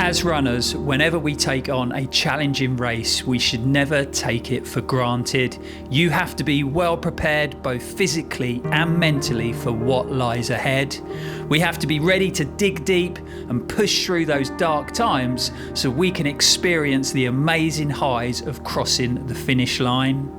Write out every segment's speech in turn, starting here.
As runners, whenever we take on a challenging race, we should never take it for granted. You have to be well prepared both physically and mentally for what lies ahead. We have to be ready to dig deep and push through those dark times so we can experience the amazing highs of crossing the finish line.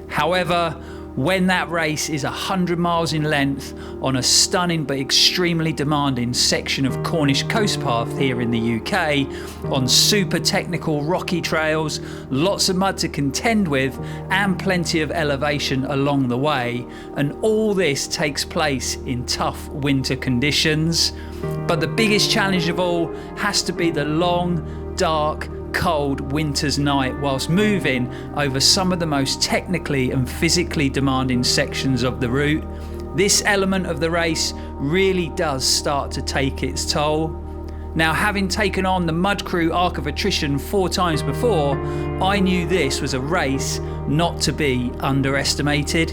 However, when that race is 100 miles in length on a stunning but extremely demanding section of Cornish coast path here in the UK, on super technical rocky trails, lots of mud to contend with and plenty of elevation along the way, and all this takes place in tough winter conditions. But the biggest challenge of all has to be the long, dark, cold winter's night whilst moving over some of the most technically and physically demanding sections of the route. This element of the race really does start to take its toll. Now, having taken on the Mudcrew Arc of Attrition 4 times before, I knew this was a race not to be underestimated.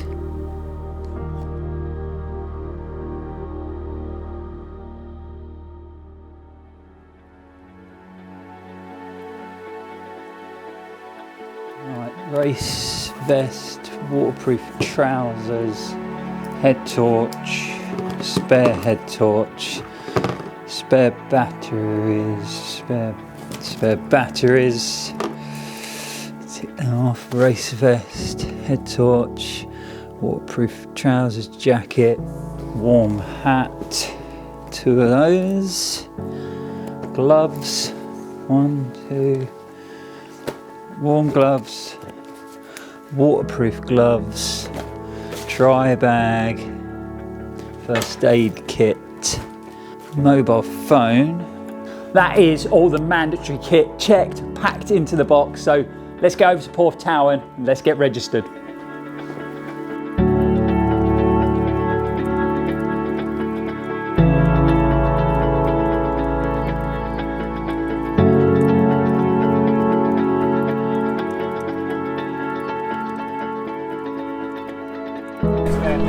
Race vest, waterproof trousers, head torch, spare head torch, spare batteries, take them off, race vest, head torch, waterproof trousers, jacket, warm hat, 2 of those, gloves, 1, 2, warm gloves, waterproof gloves, dry bag, first aid kit, mobile phone. That is all the mandatory kit checked, packed into the box. So let's go over to Porthtowan and let's get registered.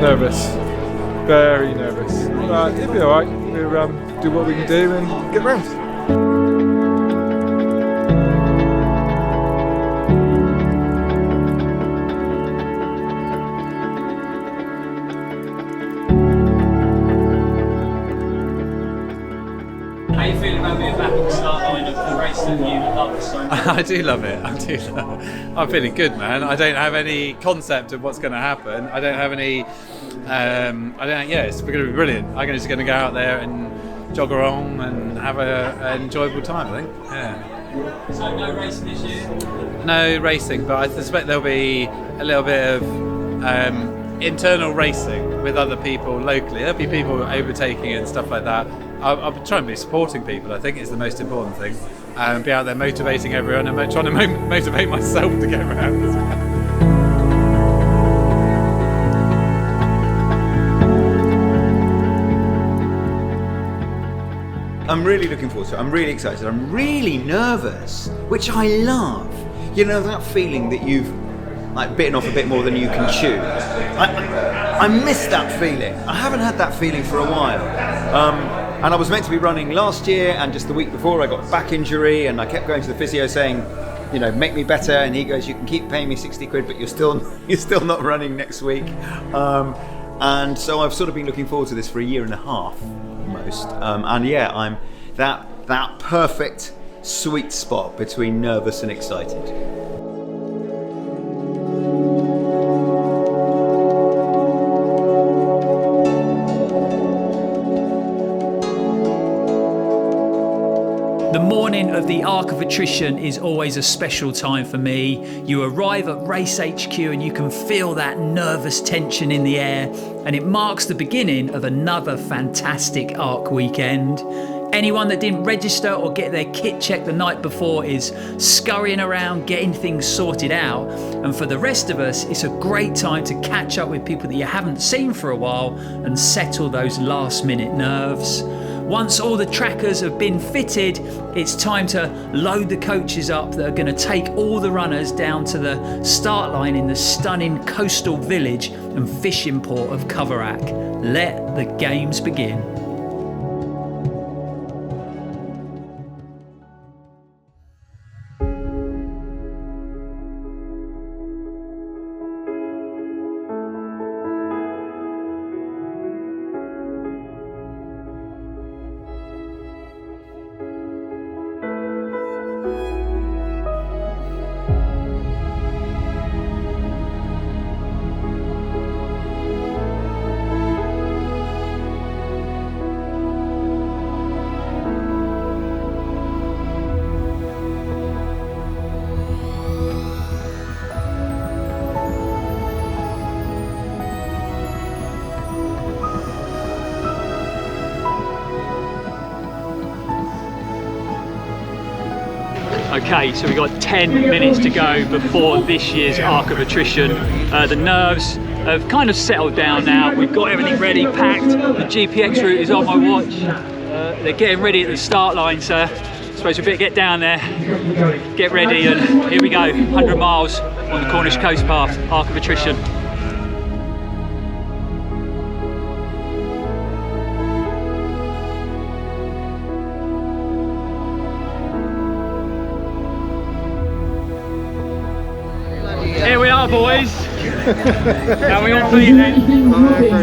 Nervous, very nervous, but it'll be alright. We'll do what we can do and get round. How are you feeling about being back at the start line of the race that you love so much? I do love it. I'm feeling good, man. I don't have any concept of what's going to happen. I don't have any. It's going to be brilliant. I'm just going to go out there and jog along and have an enjoyable time, I think. Yeah. So no racing this year? No racing, but I suspect there'll be a little bit of internal racing with other people locally. There'll be people overtaking and stuff like that. I'll try and be supporting people, I think, is the most important thing. And be out there motivating everyone and trying to motivate myself to get around as well. I'm really looking forward to it. I'm really excited. I'm really nervous, which I love. You know, that feeling that you've bitten off a bit more than you can chew. I miss that feeling. I haven't had that feeling for a while. And I was meant to be running last year, and just the week before I got a back injury, and I kept going to the physio saying, you know, make me better, and he goes, you can keep paying me 60 quid, but you're still not running next week. And so I've sort of been looking forward to this for a year and a half almost. And yeah, I'm that perfect sweet spot between nervous and excited. The morning of the Arc of Attrition is always a special time for me. You arrive at Race HQ and you can feel that nervous tension in the air, and it marks the beginning of another fantastic Arc weekend. Anyone that didn't register or get their kit checked the night before is scurrying around getting things sorted out, and for the rest of us it's a great time to catch up with people that you haven't seen for a while and settle those last minute nerves. Once all the trackers have been fitted, it's time to load the coaches up that are going to take all the runners down to the start line in the stunning coastal village and fishing port of Coverack. Let the games begin. Okay, so we've got 10 minutes to go before this year's Arc of Attrition. The nerves have kind of settled down now. We've got everything ready, packed. The GPX route is on my watch. They're getting ready at the start line, so I suppose we better get down there, get ready, and here we go. 100 miles on the Cornish coast path, Arc of Attrition. Here we are, boys. How are we all feeling?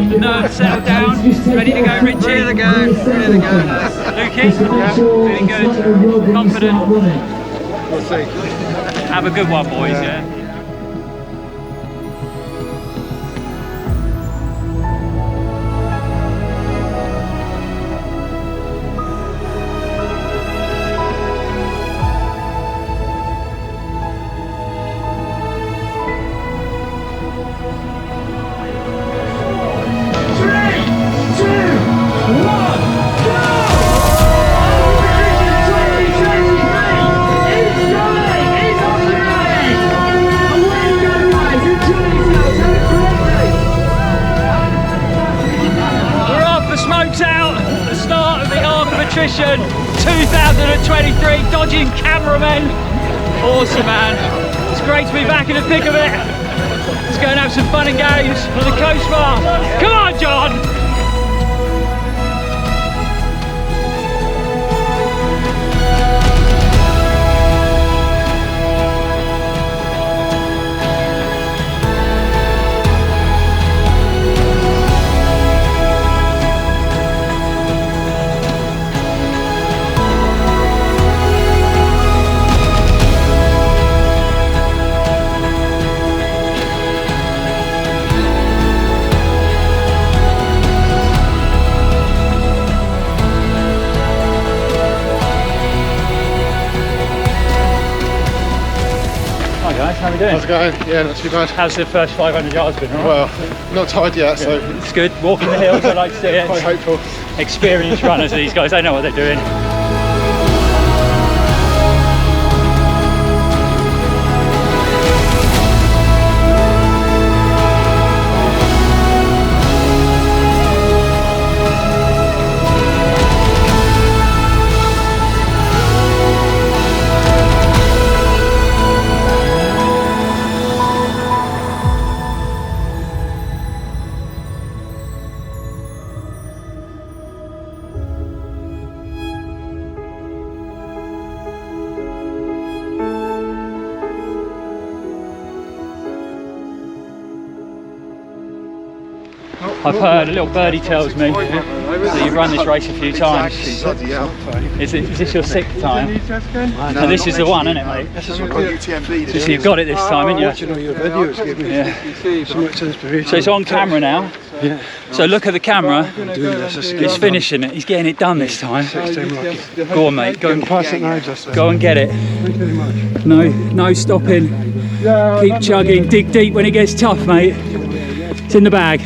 The nerves settled down. Ready to go, Richie? Ready to go. Lukey? Yeah. Feeling good? Confident? We'll see. Have a good one, boys, yeah? Attrition 2023, dodging cameramen. Awesome, man. It's great to be back in the thick of it. Let's go and have some fun and games on the coast path. Come on, John. How are we doing? How's it going? Yeah, not too bad. How's the first 500 yards been? Right? Well, not tired yet, so it's good. Walking the hills, I like to see it. Quite hopeful. Experienced runners, these guys, they know what they're doing. I've heard a little birdie tells me that you've run this race a few times. Is this your 6th time? And this is the one, isn't it, mate? This is UTMB. So you've got it this time, haven't you? Watching all your videos give me so much inspiration. So it's on camera now. Yeah. So look at the camera. He's finishing it. He's getting it done this time. Go on, mate. Go and pass it now, go and get it. Thank you very much. No stopping. Keep chugging. Dig deep when it gets tough, mate. It's in the bag.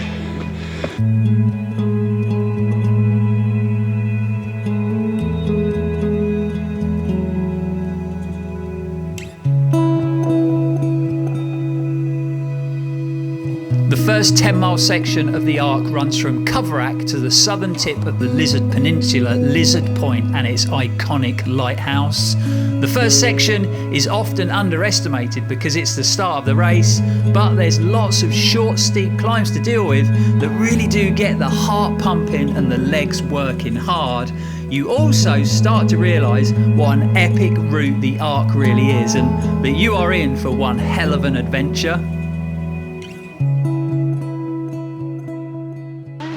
The first 10-mile section of the arc runs from Coverack to the southern tip of the Lizard Peninsula, Lizard Point, and its iconic lighthouse. The first section is often underestimated because it's the start of the race, but there's lots of short, steep climbs to deal with that really do get the heart pumping and the legs working hard. You also start to realise what an epic route the arc really is, and that you are in for one hell of an adventure.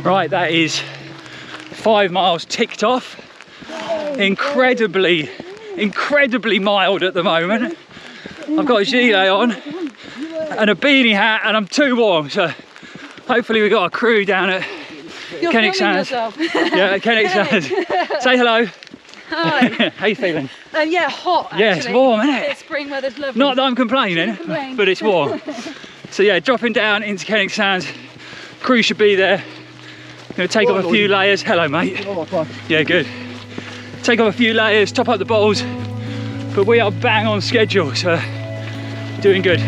Right, that is 5 miles ticked off. Incredibly mild at the moment. I've got a gilet on and a beanie hat and I'm too warm, so hopefully we've got a crew down at Kenwick Sands. Yeah, Kenwick Sands. Say hello. Hi. How you feeling? Yeah, hot actually. Yeah, it's warm, isn't it? It's spring weather's lovely. Not that I'm complaining, but it's warm. So yeah, dropping down into Kenwick Sands. Crew should be there. Gonna take off a few layers. Hello, mate. Yeah, good. Take off a few layers, top up the bottles, but we are bang on schedule, so doing good.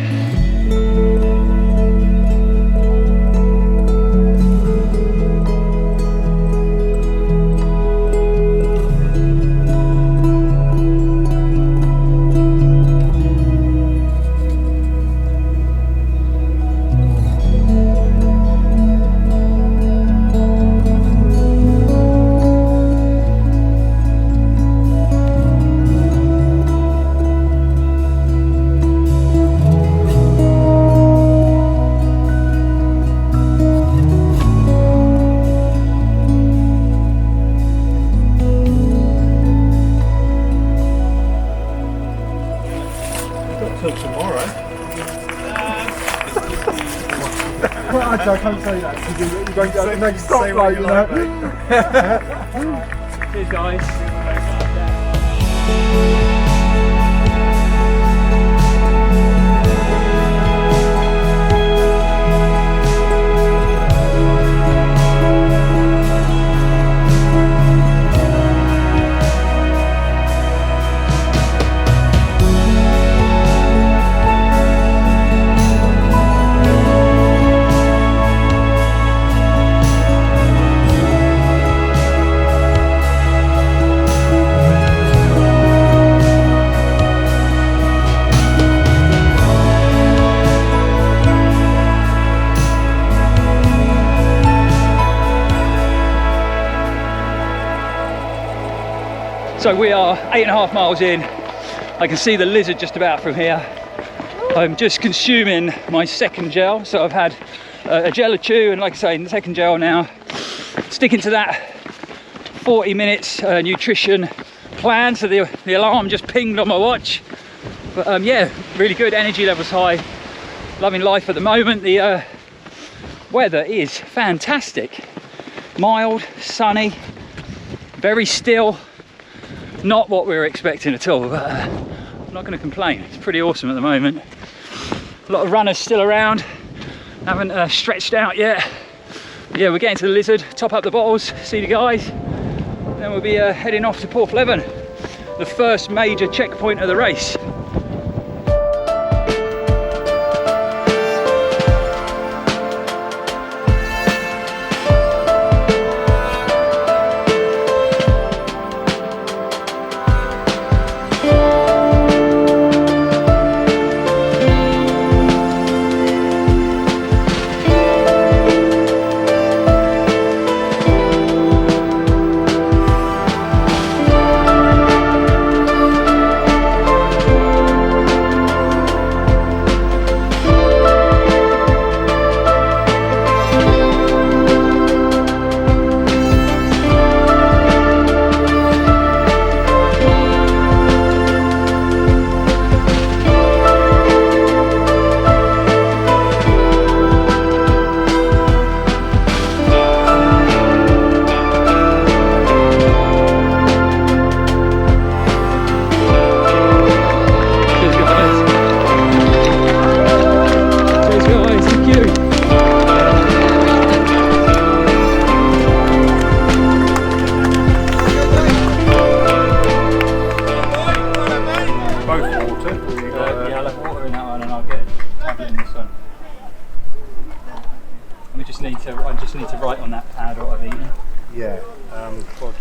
Well, actually, I can't say that because you're going to the next stoplight, you know. Cheers, guys. So we are 8.5 miles in. I can see the lizard just about from here. I'm just consuming my second gel. So I've had a gel or two, and like I say, the second gel now. Sticking to that 40 minutes nutrition plan. So the alarm just pinged on my watch. But yeah, really good, energy levels high. Loving life at the moment. The weather is fantastic. Mild, sunny, very still. Not what we were expecting at all, but I'm not going to complain. It's pretty awesome at the moment. A lot of runners still around, haven't stretched out yet. But yeah, we're getting to the lizard, top up the bottles, see the guys. Then we'll be heading off to Porthtowan, the first major checkpoint of the race. I just need to write on that pad what I've eaten. Yeah. Well,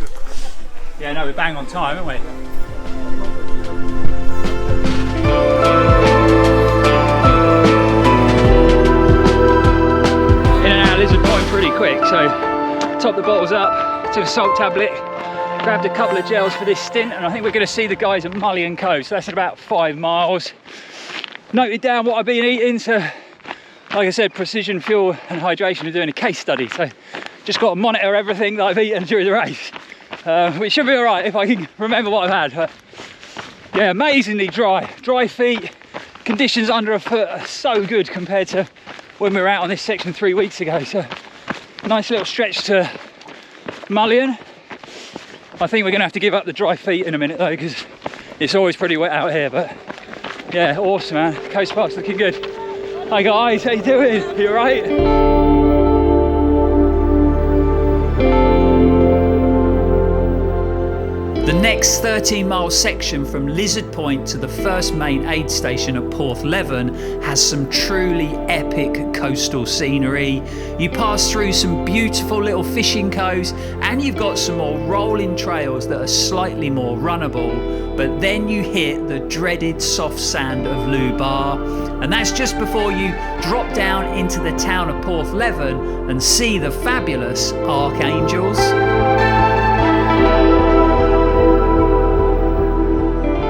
yeah, no, we're bang on time, aren't we? In and out of Lizard Point pretty quick, so top the bottles up, took a salt tablet, grabbed a couple of gels for this stint, and I think we're going to see the guys at Mullion Cove, so that's about 5 miles. Noted down what I've been eating, so like I said, precision fuel and hydration are doing a case study, so just got to monitor everything that I've eaten during the race, which should be all right if I can remember what I've had. But yeah, amazingly dry feet, conditions under a foot are so good compared to when we were out on this section 3 weeks ago. So nice little stretch to Mullion. I think we're going to have to give up the dry feet in a minute though, because it's always pretty wet out here. But yeah, awesome, man. Coast Park's looking good. Hi guys, how you doing? You all right? The next 13-mile section from Lizard Point to the first main aid station at Porthtowan has some truly epic coastal scenery. You pass through some beautiful little fishing coves, and you've got some more rolling trails that are slightly more runnable, but then you hit the dreaded soft sand of Lubar, and that's just before you drop down into the town of Porthtowan and see the fabulous Archangels.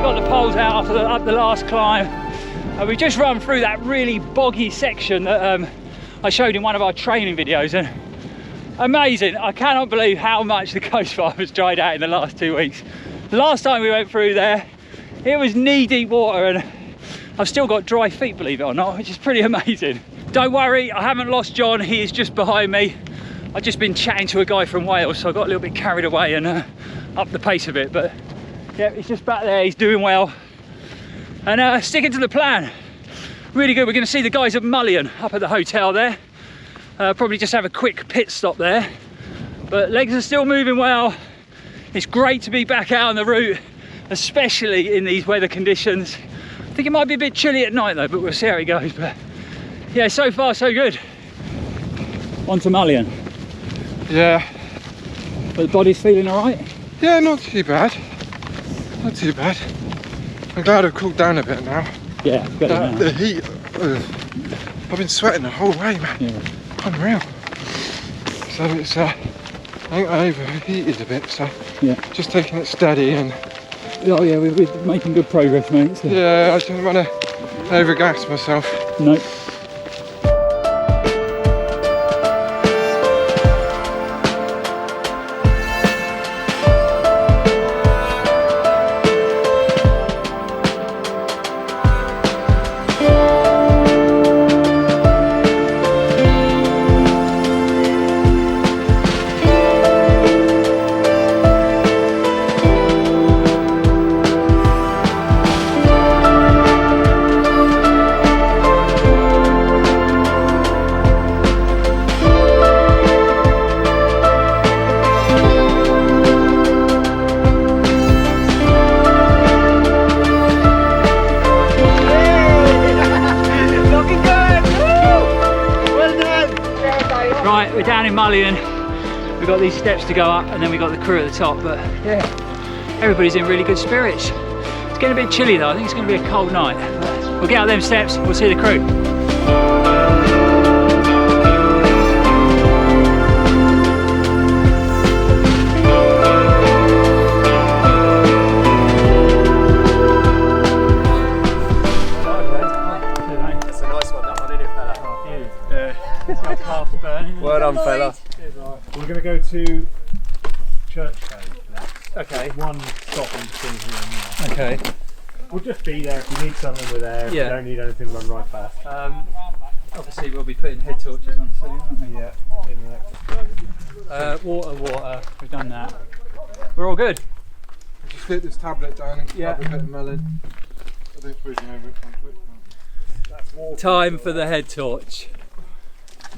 Got the poles out after up the last climb, and we just run through that really boggy section that I showed in one of our training videos, and amazing. I cannot believe how much the coast fire has dried out in the last 2 weeks. The last time we went through there, it was knee-deep water, and I've still got dry feet, believe it or not, which is pretty amazing. Don't worry, I haven't lost John. He is just behind me. I've just been chatting to a guy from Wales, so I got a little bit carried away and upped the pace a bit, but yeah, he's just back there, he's doing well. And sticking to the plan. Really good. We're going to see the guys at Mullion up at the hotel there. Probably just have a quick pit stop there. But legs are still moving well. It's great to be back out on the route, especially in these weather conditions. I think it might be a bit chilly at night though, but we'll see how it goes. But yeah, so far so good. On to Mullion. Yeah. But the body's feeling all right? Yeah, not too bad. Not too bad. I'm glad I've cooled down a bit now. Yeah, better now. The heat, I've been sweating the whole way, man. Yeah. Unreal. So it's, I think I overheated a bit, so Yeah. just taking it steady and... Oh yeah, we're making good progress, mate. So. Yeah, I didn't want to overgas myself. No. Right, we're down in Mullion. We've got these steps to go up, and then we've got the crew at the top. But yeah, everybody's in really good spirits. It's getting a bit chilly though. I think it's going to be a cold night. But we'll get out them steps. We'll see the crew. Well done, fella. We're going to go to Church Cove next. Okay. One stop in between here and there. Okay. We'll just be there. If you need something, we're there. If Yeah. you don't need anything, run right past. Obviously, we'll be putting head torches on soon, won't we? Yeah. In the next. Water. We've done that. We're all good. Just hit this tablet down and Yeah. grab a bit of melon. I don't suppose you know which one's which one. That's water. Time for the head torch.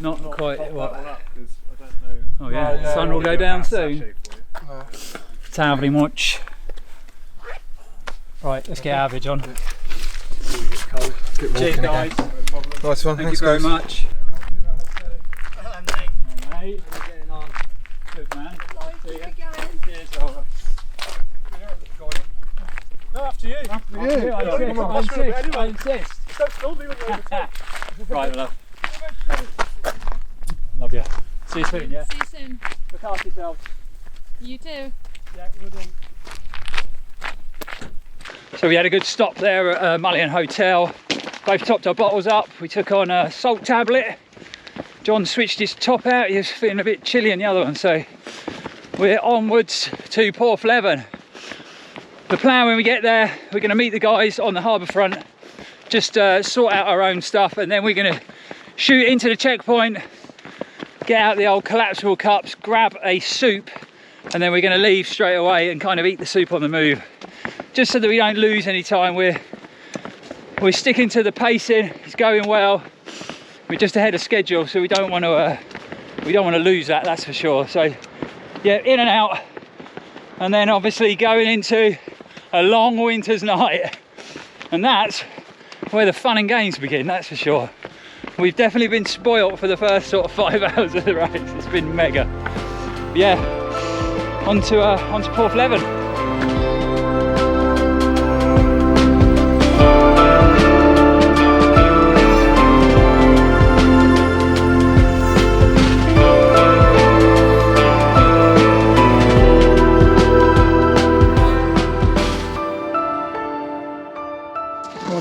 Not quite Pop what. that one up, 'cause I don't know. Oh yeah, Well, yeah, sun will we'll go down That's soon. actually for you. Tavely much. Right, let's get our average on. Before we get cold. Get walking Cheers, again. guys. Nice one. Thank Thanks, you very guys. much. Mate, getting on. Good man. See ya. Cheers, Oliver. No, after you. Yeah, I insist. come on. I insist. I insist. Don't film me when you're on the top. Right, love. Love you. See you soon, yeah? See you soon. Look after yourselves. You too. Yeah, we'll do. So we had a good stop there at Mullion Hotel. Both topped our bottles up. We took on a salt tablet. John switched his top out. He was feeling a bit chilly in the other one. So we're onwards to Porthtowan. The plan when we get there, we're going to meet the guys on the harbour front, just sort out our own stuff, and then we're going to shoot into the checkpoint, get out the old collapsible cups, grab a soup, and then we're going to leave straight away and kind of eat the soup on the move, just so that we don't lose any time. We're sticking to the pacing. It's going well. We're just ahead of schedule, so we don't want to lose that. That's for sure. So yeah, in and out. and then obviously going into a long winter's night, and that's where the fun and games begin, that's for sure. We've definitely been spoilt for the first sort of 5 hours of the race. It's been mega. But yeah, on to Porthtowan.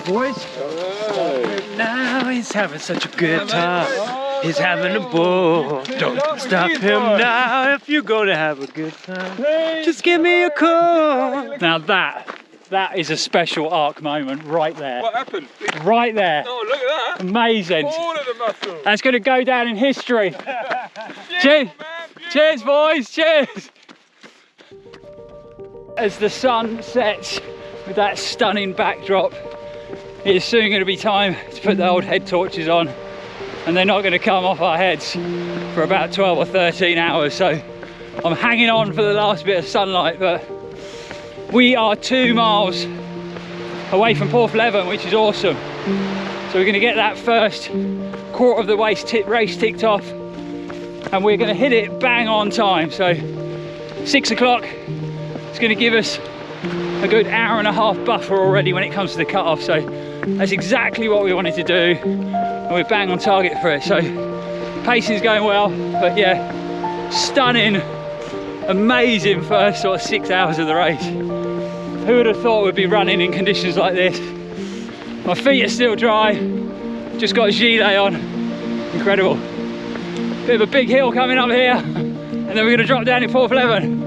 Boys, now he's having such a good time. He's having a ball. Don't stop him now if you're gonna have a good time. Just give me a call. Now that is a special arc moment right there. What happened? Right there. Oh, look at that. Amazing. All of the muscles. That's gonna go down in history. Cheers. Cheers, boys. Cheers. As the sun sets with that stunning backdrop, it is soon going to be time to put the old head torches on, and they're not going to come off our heads for about 12 or 13 hours, so I'm hanging on for the last bit of sunlight. But we are 2 miles away from Porthtowan, which is awesome. So we're going to get that first quarter of the race ticked off, and we're going to hit it bang on time. So 6 o'clock is going to give us a good hour-and-a-half buffer already when it comes to the cut-off, so that's exactly what we wanted to do, and we're bang on target for it. So pacing's going well, but yeah, stunning, amazing first sort of 6 hours of the race. Who would have thought we'd be running in conditions like this? My feet are still dry, just got a gilet on, incredible. Bit of a big hill coming up here, and then we're going to drop down in Porthtowan.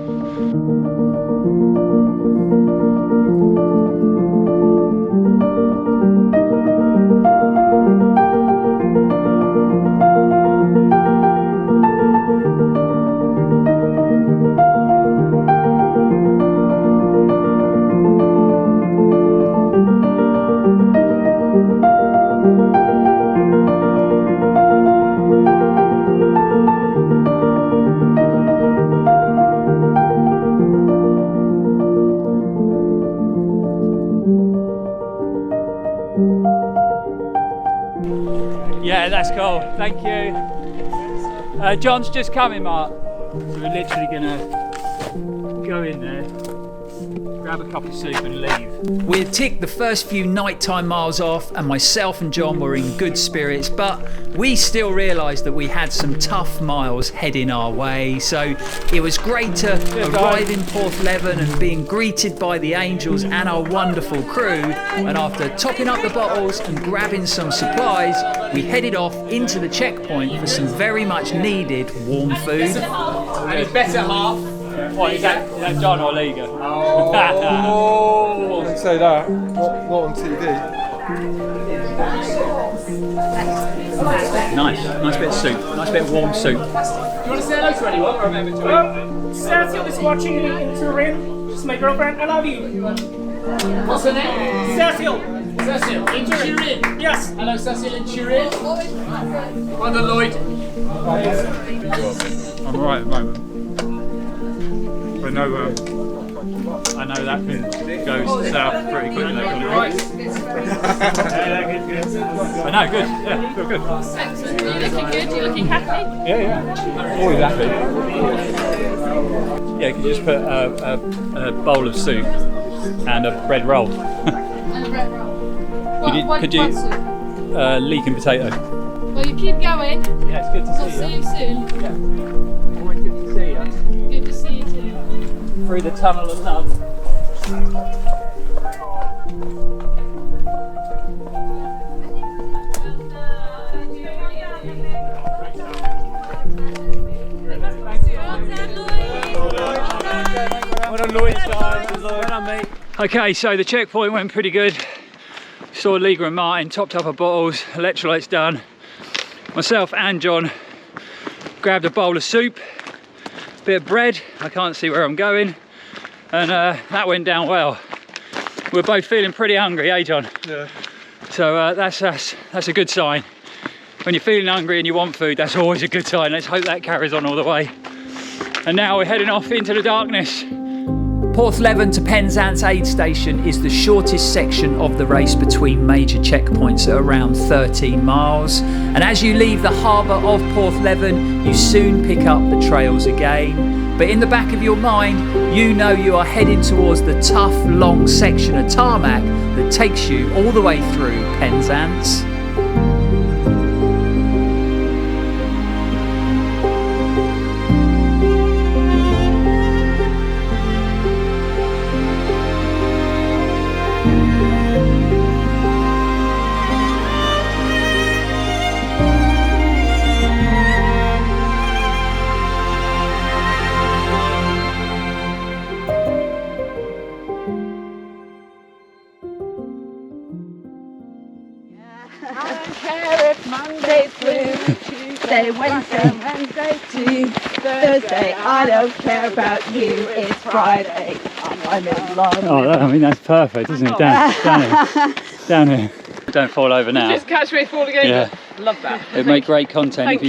Yeah, that's cool. Thank you. John's just coming, Mark. So we're literally gonna go in there, grab a cup of soup and leave. We had ticked the first few nighttime miles off, and myself and John were in good spirits, but we still realised that we had some tough miles heading our way. So it was great to arrive in Porthtowan and being greeted by the angels and our wonderful crew. And after topping up the bottles and grabbing some supplies, we headed off into the checkpoint for some very much needed warm food. And his better half. What, is that John or Liga? Oh, don't say that. Not on TV. Nice bit of soup, nice bit of warm soup. Do you want to say hello to anyone or remember to Cecil is watching in Turin. She's my girlfriend. I love you. What's her name? Cecil. Cecil. In Turin? Yes. Hello, Cecil in Turin. Wonder Lloyd. I'm alright at the moment. I know that can go south pretty quickly. Right. I know, good. Yeah, feel good. Excellent. You're looking good. You're looking happy. Yeah. Always happy. Yeah, could you just put a bowl of soup and a bread roll? And a bread roll. Could you leek and potato? Well, you keep going. Yeah, it's good to We'll see you soon. Always good to see you. Good to see you too. Through the tunnel of love. Okay, so the checkpoint went pretty good. Saw Liga and Martin, topped up our bottles, electrolytes done. Myself and John grabbed a bowl of soup, bit of bread, I can't see where I'm going, and that went down well. We're both feeling pretty hungry, eh John? Yeah. So that's a good sign. When you're feeling hungry and you want food, that's always a good sign. Let's hope that carries on all the way. And now we're heading off into the darkness Porthtowan to Penzance aid station is the shortest section of the race between major checkpoints at around 13 miles. And as you leave the harbour of Porthtowan, you soon pick up the trails again. But in the back of your mind, you know you are heading towards the tough, long section of tarmac that takes you all the way through Penzance. Monday through Tuesday, Wednesday to Thursday. I don't care about you. It's Friday. I'm in love. Oh, I mean that's perfect, isn't it? Down here. Don't fall over now. Just catch me falling over. Yeah. Love that. It'd make great content if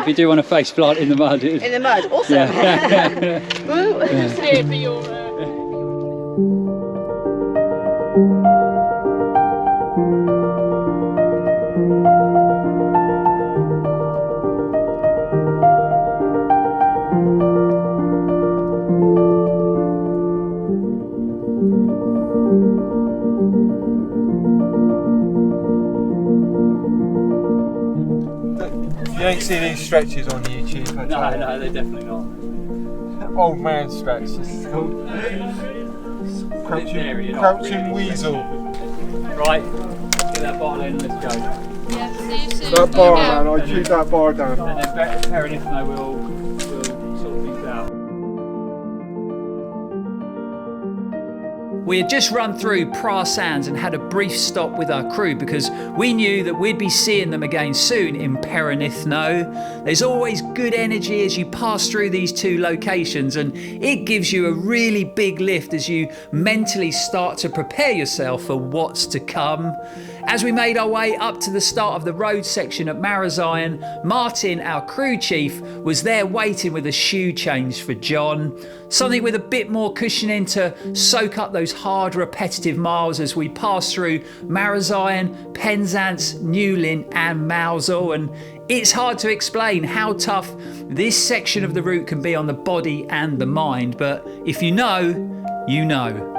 you do want to face plant in the mud. In the mud, awesome. Yeah. Woo. Just here for your. You don't see these stretches on YouTube. No, they're definitely not. Old man stretch. This is called crouching weasel. Right, get that bottle in, let's go. Yeah, see you soon. That bar, man. I chewed that bar down. And then Perrin and I will sort things out. We had just run through Pra Sands and had a brief stop with our crew because we knew that we'd be seeing them again soon in Perranithno. There's always good energy as you pass through these two locations, and it gives you a really big lift as you mentally start to prepare yourself for what's to come. As we made our way up to the start of the road section at Marazion, Martin, our crew chief, was there waiting with a shoe change for John. Something with a bit more cushioning to soak up those hard, repetitive miles as we pass through Marazion, Penzance, Newlyn and Mousehole. And it's hard to explain how tough this section of the route can be on the body and the mind, but if you know, you know.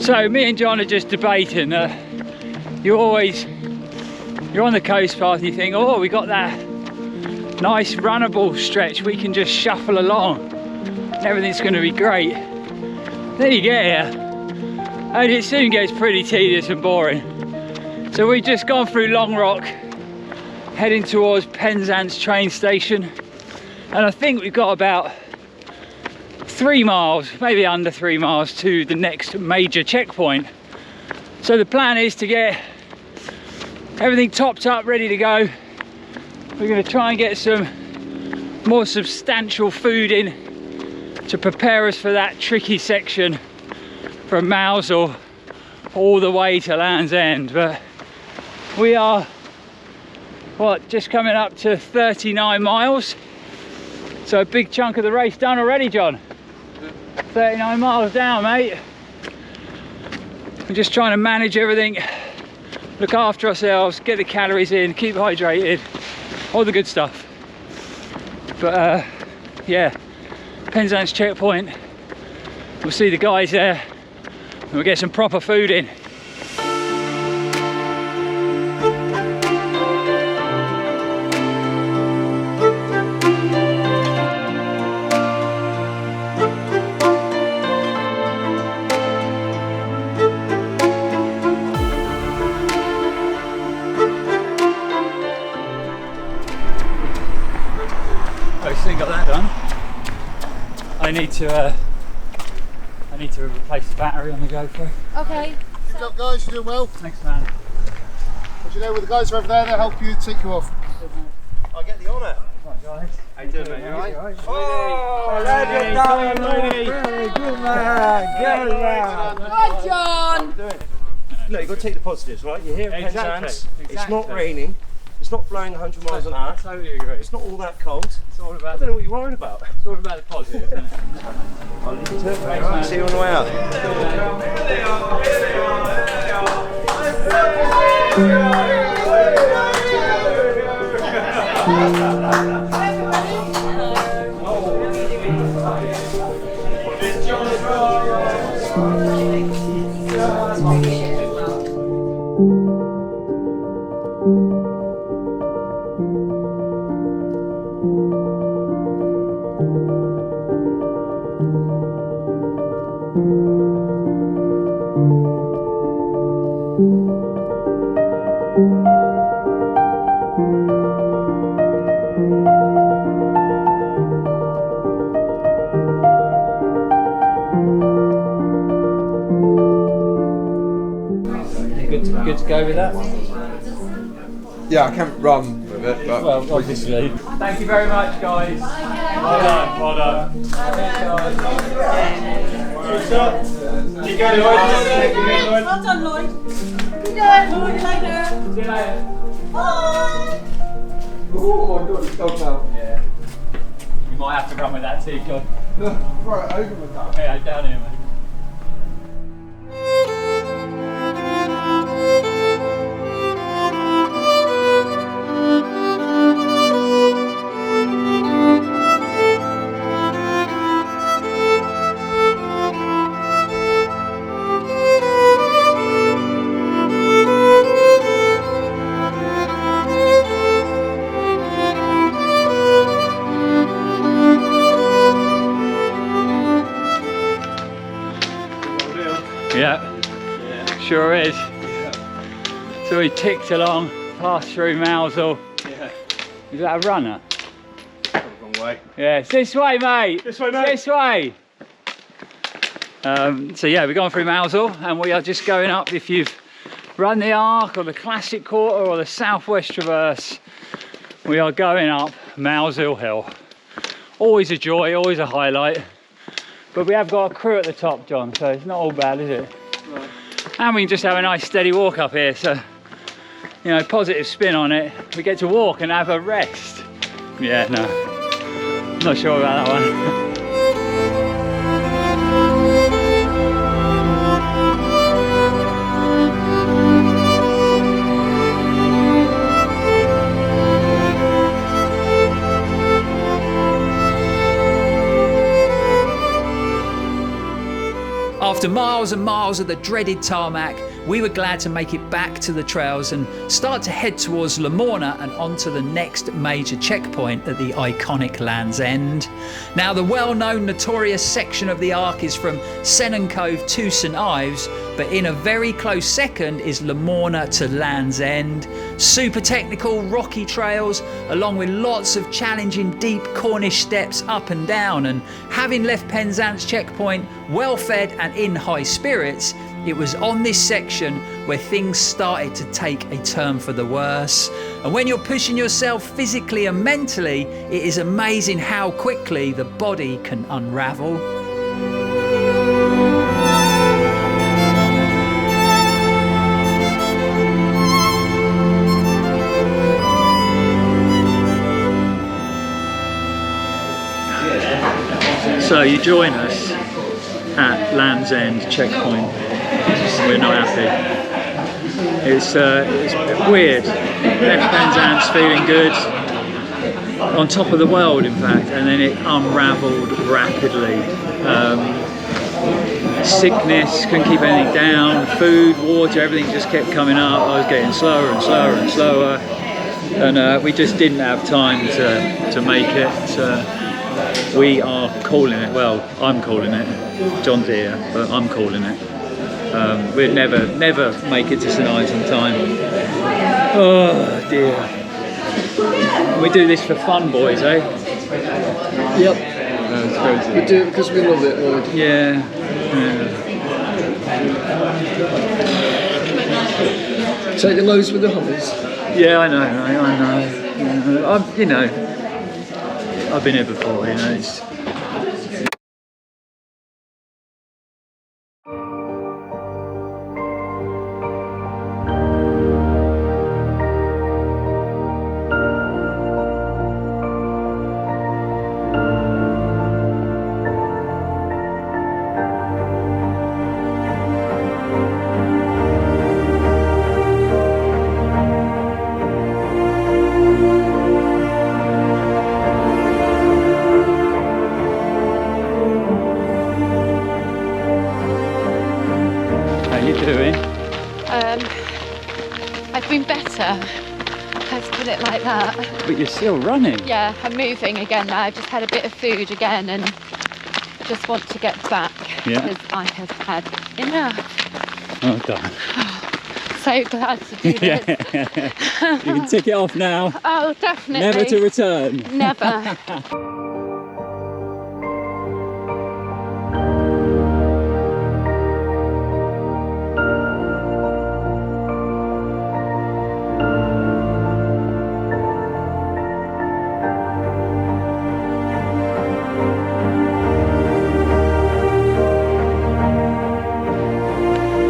So me and John are just debating that you're on the coast path and you think, oh, we got that nice runnable stretch, we can just shuffle along and everything's going to be great. Then you get here and it soon gets pretty tedious and boring. So we've just gone through Long Rock heading towards Penzance train station, and I think we've got about 3 miles, maybe under 3 miles to the next major checkpoint. So the plan is to get everything topped up, ready to go. We're going to try and get some more substantial food in to prepare us for that tricky section from Mousehole all the way to Land's End. But we are, just coming up to 39 miles. So a big chunk of the race done already, John. 39 miles down, mate. We're just trying to manage everything, look after ourselves, get the calories in, keep hydrated, all the good stuff. But yeah, Penzance checkpoint, we'll see the guys there and we'll get some proper food in. Got that done. I need to replace the battery on the GoPro. Okay. Good job, guys. You're doing well. Thanks, man. As you know, with the guys are over there, they'll help you take you off. I get the honour. Right, guys. How you doing, mate? You alright? Oh, legend, Danny! Good man! Good man! Hi, John! Look, you've got to take the positives, right? You're here in Penzance. Exactly. It's not raining. It's not blowing 100 miles an hour. Totally agree. It's not all that cold. It's all I about don't know what you're worried about. it's all about the positives, isn't it? I'll leave you to it. Alright, see you on the way out. Good to go with that? Yeah, I can't run with it, but Well, obviously. Thank you very much, guys. Well done, well done. Good shot. You go, Lloyd. Well done, Lloyd. Good night, Lloyd. Later. See you later. Bye. oh my god, it's gone now. Yeah. You might have to run with that too, John. Right, over with that. Yeah, down here, mate. Yeah, sure is. So we ticked along, passed through Mousehole. Yeah. Is that a runner? Wrong way. Yeah, it's this way, mate. This way, mate. This way. So yeah, we're going through Mousehole and we are just going up. If you've run the Arc or the Classic Quarter or the Southwest Traverse, we are going up Mousehole Hill. Always a joy, always a highlight. But we have got a crew at the top, John, so it's not all bad, is it? Right. And we can just have a nice steady walk up here, so, you know, positive spin on it. We get to walk and have a rest. Yeah, no, not sure about that one. After miles and miles of the dreaded tarmac, we were glad to make it back to the trails and start to head towards Lamorna and onto the next major checkpoint at the iconic Land's End. Now, the well-known notorious section of the Arc is from Sennon Cove to St Ives, but in a very close second is Lamorna to Land's End. Super technical, rocky trails, along with lots of challenging deep Cornish steps up and down. And having left Penzance checkpoint well fed and in high spirits, it was on this section where things started to take a turn for the worse. And when you're pushing yourself physically and mentally, it is amazing how quickly the body can unravel. So you join us at Land's End checkpoint. We're not happy. It's weird. Left Penzance feeling good, on top of the world in fact, and then it unravelled rapidly. Sickness, couldn't keep anything down, food, water, everything just kept coming up. I was getting slower and slower and slower, and we just didn't have time to make it. We are calling it. Well, I'm calling it. John's here, but I'm calling it. We'd never make it to St Ives on time. Oh dear. We do this for fun, boys, eh? Yep. That's crazy. We do it because we love it, Lloyd. Yeah. Take the lows with the hobbies. Yeah, I know. You know, I've been here before, you know. It's... I've been better. Let's put it like that. But you're still running. Yeah, I'm moving again now. I've just had a bit of food again and I just want to get back because I have had enough. Well done. So glad to do this. You can tick it off now. Oh, definitely. Never to return. Never.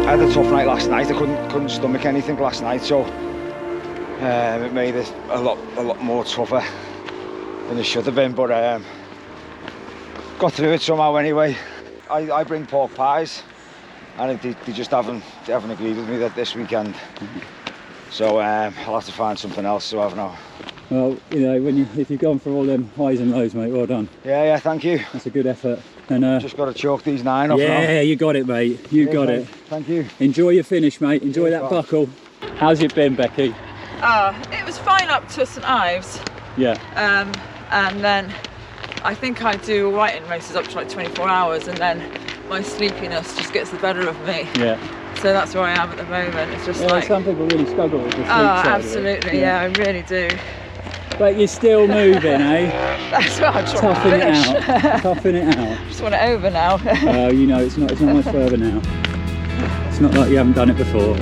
I had a tough night last night. I couldn't stomach anything last night, so it made it a lot more tougher than it should have been. But got through it somehow anyway. I bring pork pies, and they just haven't agreed with me that this weekend. So I'll have to find something else to have now. Well, you know, if you've gone for all them highs and lows, mate, well done. Yeah, thank you. That's a good effort. And just got to chalk these 9 off now. Yeah, you got it, mate. You got it. Thank you. Enjoy your finish, mate. Enjoy that buckle. How's it been, Becky? It was fine up to St Ives. Yeah. And then I think I do all right in races up to like 24 hours, and then my sleepiness just gets the better of me. Yeah. So that's where I am at the moment. It's just like some people really struggle with the sleep side absolutely. of it. Yeah, I really do. But you're still moving, eh? That's what I'm trying Toughen to it finish. out. Toughen it out. Just want it over now. Well, you know, it's not much further now. It's not like you haven't done it before.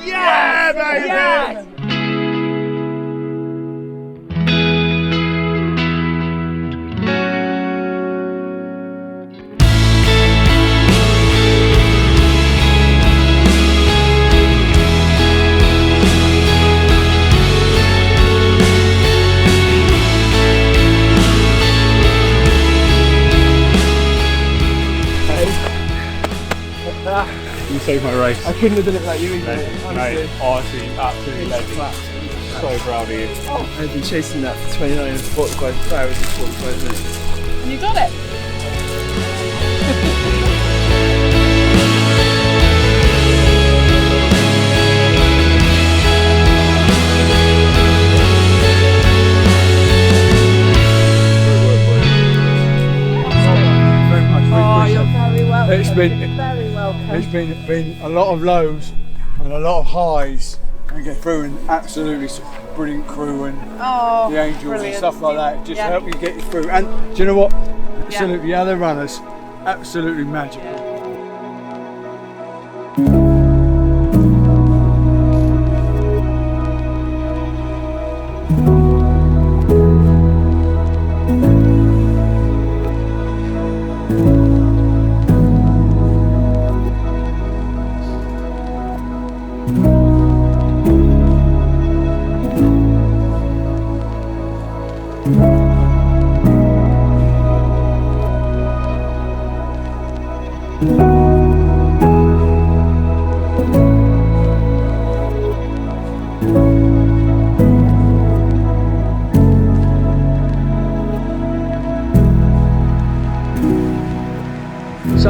Yeah, baby! Yes! You saved my race. I couldn't have done it like you either. Mate, honestly, absolutely legend. So proud of you. I've been chasing that for 29 and 45 hours and 45 minutes. And you got it. It's been very welcome. It's been a lot of lows and a lot of highs, and get through an absolutely brilliant crew and the angels and stuff like that. Just help you get you through. And do you know what? Absolutely, the other runners, absolutely magical.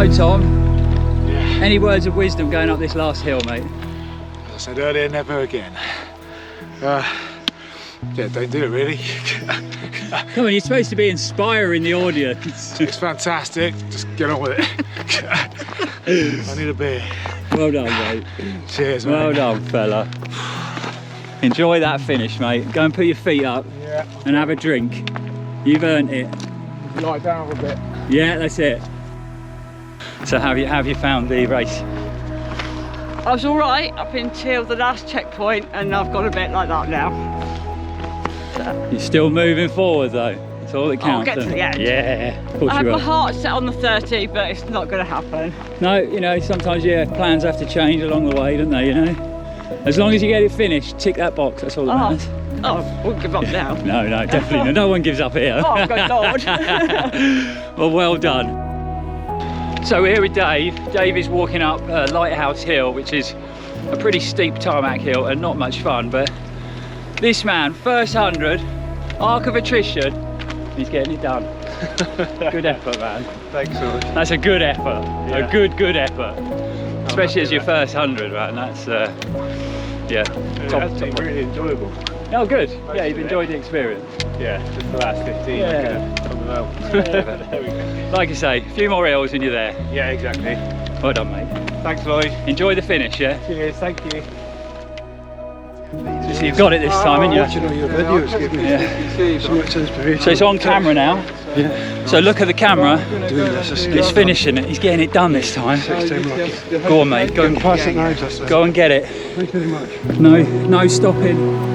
So Tom, any words of wisdom going up this last hill, mate? As I said earlier, never again. Yeah, don't do it really. Come on, you're supposed to be inspiring the audience. It's fantastic, just get on with it. I need a beer. Well done, mate. Cheers, mate. Well done, fella. Enjoy that finish, mate. Go and put your feet up and have a drink. You've earned it. Lie down a bit. Yeah, that's it. So how have you found the race? I was alright up until the last checkpoint, and I've got a bit like that now. So. You're still moving forward though. That's all that counts. I'll get to the end. Yeah, of course I have you will. my heart set on the 30, but it's not going to happen. No, you know, sometimes plans have to change along the way, don't they, you know? As long as you get it finished, tick that box, that's all that matters. Oh, I won't give up now. No, definitely not. No one gives up here. Oh, good Lord. Well done. So we're here with Dave. Dave is walking up Lighthouse Hill, which is a pretty steep tarmac hill and not much fun, but this man, first 100, Arc of Attrition, he's getting it done. Good effort, man. Thanks so much. That's a good effort. Yeah. A good effort. Especially as your first 100, man. That's, It's been really enjoyable. Oh, good. Yeah, you've enjoyed the experience. Yeah, just the last 15. Yeah. There we go. Like I say, a few more hills and you're there. Yeah, exactly. Well done, mate. Thanks, Lloyd. Enjoy the finish, yeah? Cheers, thank you. So you've got it this time, haven't you? Watching all your videos give me so much inspiration. So it's on camera now. Yeah. So look at the camera. It's He's finishing it. He's getting it done this time. Go on, mate. Go and pass it now, just go and get it. Thank you very much. No stopping.